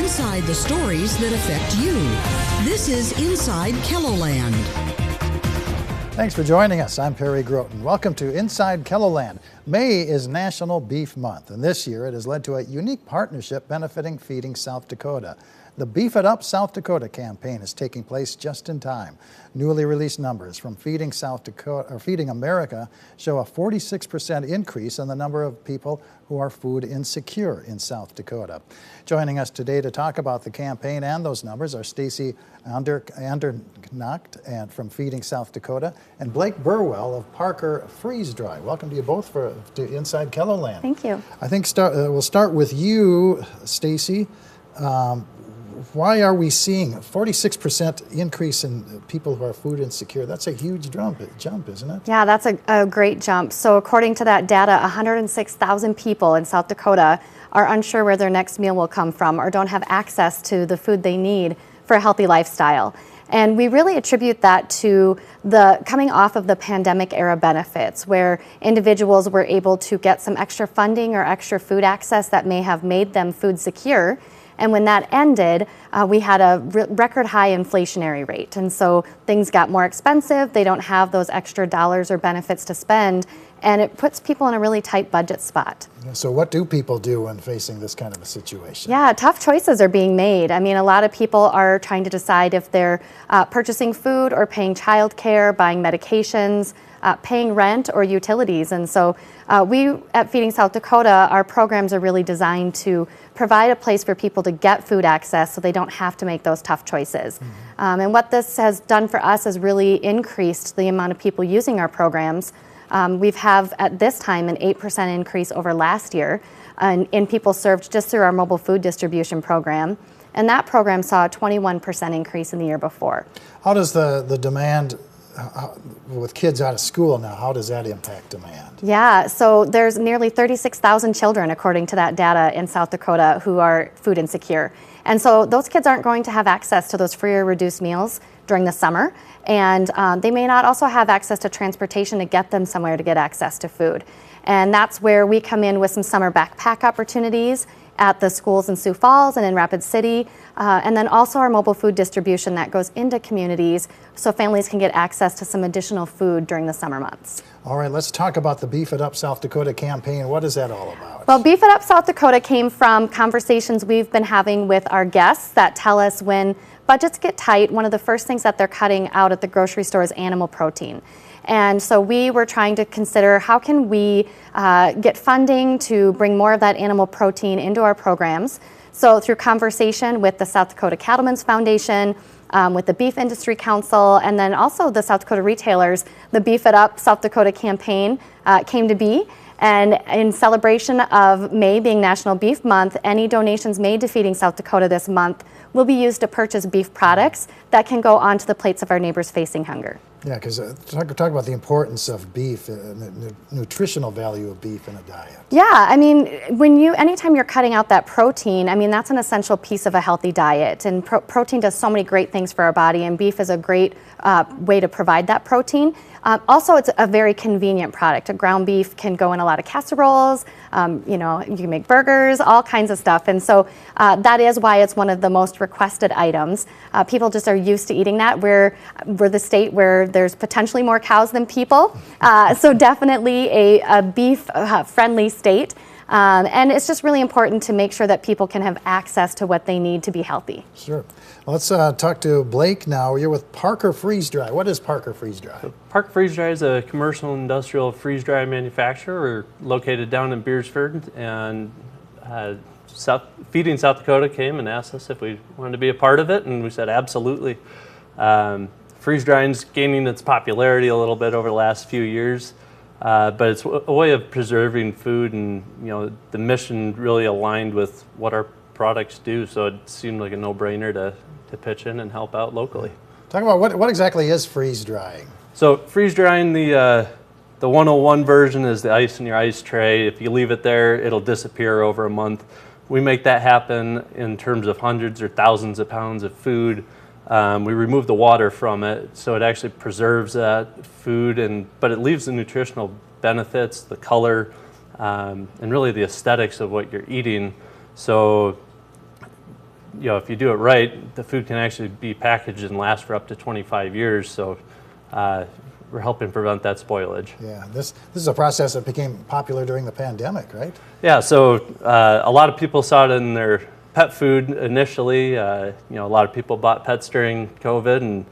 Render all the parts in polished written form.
inside the stories that affect you. This is Inside KELOLAND. Thanks for joining us. I'm Perry Groten. Welcome to Inside KELOLAND. May is National Beef Month, and this year it has led to a unique partnership benefiting Feeding South Dakota. The Beef It Up South Dakota campaign is taking place just in time. Newly released numbers from Feeding South Dakota or Feeding America show a 46% increase in the number of people who are food insecure in South Dakota. Joining us today to talk about the campaign and those numbers are Stacy Andernacht and from Feeding South Dakota and Blake Burwell of Parker Freeze Dry. Welcome to you both to Inside KELOLAND. Thank you. I think we'll start with you, Stacy. Why are we seeing a 46% increase in people who are food insecure? That's a huge jump, isn't it? Yeah, that's a great jump. So according to that data, 106,000 people in South Dakota are unsure where their next meal will come from or don't have access to the food they need for a healthy lifestyle. And we really attribute that to the coming off of the pandemic era benefits, where individuals were able to get some extra funding or extra food access that may have made them food secure. And when that ended, we had a record high inflationary rate. And so things got more expensive. They don't have those extra dollars or benefits to spend. And it puts people in a really tight budget spot. So what do people do when facing this kind of a situation? Yeah, tough choices are being made. I mean, a lot of people are trying to decide if they're purchasing food or paying childcare, buying medications, paying rent or utilities. And so we at Feeding South Dakota, our programs are really designed to provide a place for people to get food access so they don't have to make those tough choices. Mm-hmm. And what this has done for us is really increased the amount of people using our programs. We've have at this time an 8% increase over last year in people served just through our mobile food distribution program. And that program saw a 21% increase in the year before. How does the demand with kids out of school now, how does that impact demand? Yeah, so there's nearly 36,000 children, according to that data, in South Dakota who are food insecure. And so those kids aren't going to have access to those free or reduced meals during the summer. And they may not also have access to transportation to get them somewhere to get access to food. And that's where we come in with some summer backpack opportunities at the schools in Sioux Falls and in Rapid City, and then also our mobile food distribution that goes into communities so families can get access to some additional food during the summer months. All right, let's talk about the Beef It Up South Dakota campaign. What is that all about? Well, Beef It Up South Dakota came from conversations we've been having with our guests that tell us when budgets get tight, one of the first things that they're cutting out at the grocery store is animal protein. And so we were trying to consider how can we get funding to bring more of that animal protein into our programs. So through conversation with the South Dakota Cattlemen's Foundation, with the Beef Industry Council, and then also the South Dakota retailers, the Beef It Up South Dakota campaign came to be. And in celebration of May being National Beef Month, any donations made to Feeding South Dakota this month will be used to purchase beef products that can go onto the plates of our neighbors facing hunger. Yeah, because talk about the importance of beef, the nutritional value of beef in a diet. Yeah, I mean, anytime you're cutting out that protein, I mean, that's an essential piece of a healthy diet. And protein does so many great things for our body, and beef is a great way to provide that protein. Also, it's a very convenient product. A ground beef can go in a lot of casseroles, you can make burgers, all kinds of stuff. And so that is why it's one of the most requested items. People just are used to eating that. We're the state where there's potentially more cows than people. So definitely a beef-friendly state. And it's just really important to make sure that people can have access to what they need to be healthy. Sure. Let's talk to Blake now. You're with Parker Freeze Dry. What is Parker Freeze Dry? So Parker Freeze Dry is a commercial industrial freeze dry manufacturer. We're located down in Beersford, and Feeding South Dakota came and asked us if we wanted to be a part of it, and we said absolutely. Freeze drying is gaining its popularity a little bit over the last few years. But it's a way of preserving food, and the mission really aligned with what our products do, so it seemed like a no-brainer to pitch in and help out locally. Talk about what exactly is freeze drying. So freeze drying, the 101 version is the ice in your ice tray. If you leave it there, it'll disappear over a month. We make that happen in terms of hundreds or thousands of pounds of food. We remove the water from it, so it actually preserves that food, but it leaves the nutritional benefits, the color, and really the aesthetics of what you're eating. So if you do it right, the food can actually be packaged and last for up to 25 years. So we're helping prevent that spoilage. Yeah, this is a process that became popular during the pandemic, right? Yeah, so a lot of people saw it in their pet food initially. A lot of people bought pets during COVID, and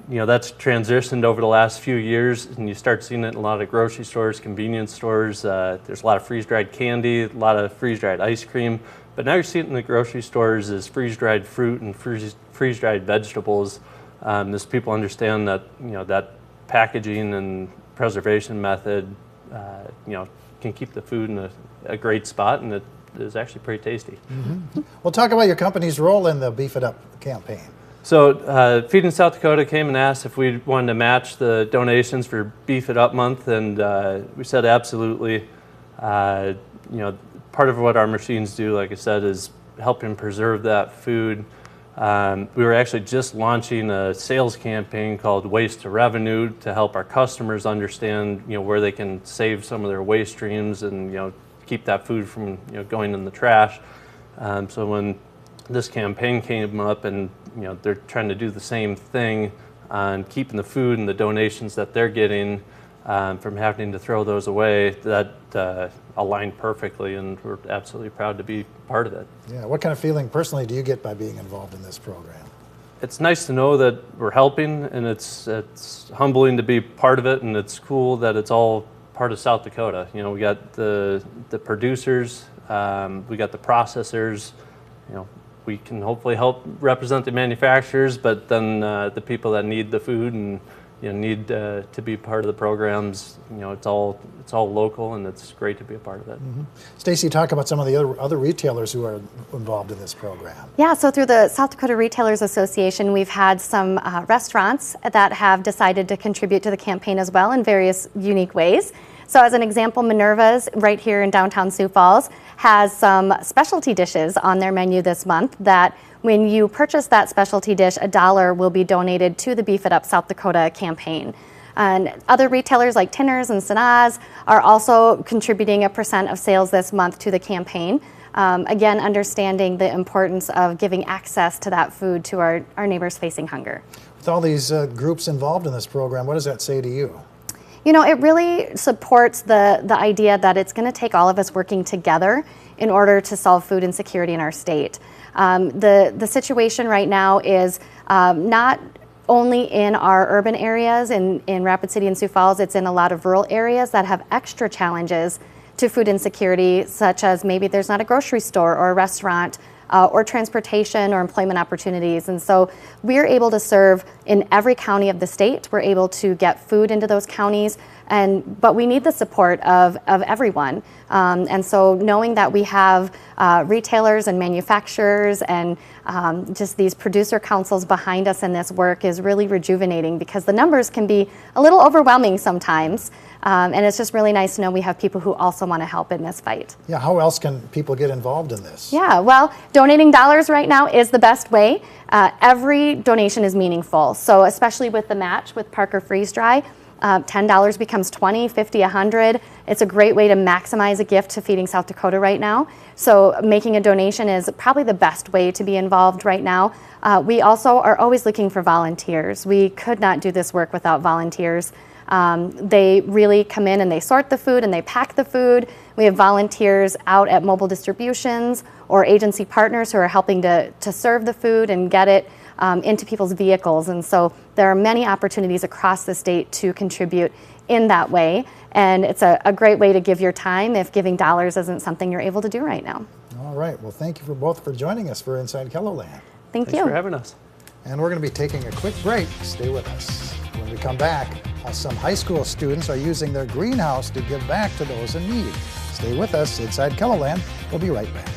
that's transitioned over the last few years, and you start seeing it in a lot of grocery stores, convenience stores. There's a lot of freeze-dried candy, a lot of freeze-dried ice cream, but now you're seeing it in the grocery stores as freeze-dried fruit and freeze-dried vegetables. As people understand that, that packaging and preservation method, can keep the food in a great spot, and it is actually pretty tasty. Mm-hmm. Well, talk about your company's role in the Beef It Up campaign. So Feeding South Dakota came and asked if we wanted to match the donations for Beef It Up month, and we said absolutely. Part of what our machines do, like I said, is helping preserve that food. We were actually just launching a sales campaign called Waste to Revenue to help our customers understand, where they can save some of their waste streams and, keep that food from, going in the trash. So when this campaign came up, and they're trying to do the same thing on keeping the food and the donations that they're getting from having to throw those away, that aligned perfectly, and we're absolutely proud to be part of it. Yeah, what kind of feeling personally do you get by being involved in this program? It's nice to know that we're helping, and it's humbling to be part of it, and it's cool that it's all part of South Dakota. We got the producers, we got the processors. We can hopefully help represent the manufacturers, but then the people that need the food and need to be part of the programs. It's all local, and it's great to be a part of it. Mm-hmm. Stacy, talk about some of the other retailers who are involved in this program. Yeah, so through the South Dakota Retailers Association, we've had some restaurants that have decided to contribute to the campaign as well in various unique ways. So as an example, Minerva's right here in downtown Sioux Falls has some specialty dishes on their menu this month that when you purchase that specialty dish, $1 will be donated to the Beef It Up South Dakota campaign. And other retailers like Tinners and Sanaz are also contributing 1% of sales this month to the campaign. Again, understanding the importance of giving access to that food to our neighbors facing hunger. With all these groups involved in this program, what does that say to you? It really supports the idea that it's going to take all of us working together in order to solve food insecurity in our state. The situation right now is not only in our urban areas in Rapid City and Sioux Falls, it's in a lot of rural areas that have extra challenges to food insecurity, such as maybe there's not a grocery store or a restaurant or transportation or employment opportunities. And so we're able to serve in every county of the state. We're able to get food into those counties, but we need the support of everyone. And so knowing that we have retailers and manufacturers and just these producer councils behind us in this work is really rejuvenating, because the numbers can be a little overwhelming sometimes. And it's just really nice to know we have people who also want to help in this fight. Yeah, how else can people get involved in this? Yeah, well, donating dollars right now is the best way. Every donation is meaningful. So especially with the match with Parker Freeze Dry, $10 becomes $20, $50, $100. It's a great way to maximize a gift to Feeding South Dakota right now. So making a donation is probably the best way to be involved right now. We also are always looking for volunteers. We could not do this work without volunteers. They really come in and they sort the food and they pack the food. We have volunteers out at mobile distributions or agency partners who are helping to serve the food and get it into people's vehicles. And so there are many opportunities across the state to contribute in that way. And it's a great way to give your time if giving dollars isn't something you're able to do right now. All right. Well, thank you both for joining us for Inside KELOLAND. Thanks for having us. And we're going to be taking a quick break. Stay with us. When we come back, some high school students are using their greenhouse to give back to those in need. Stay with us inside KELOLAND. We'll be right back.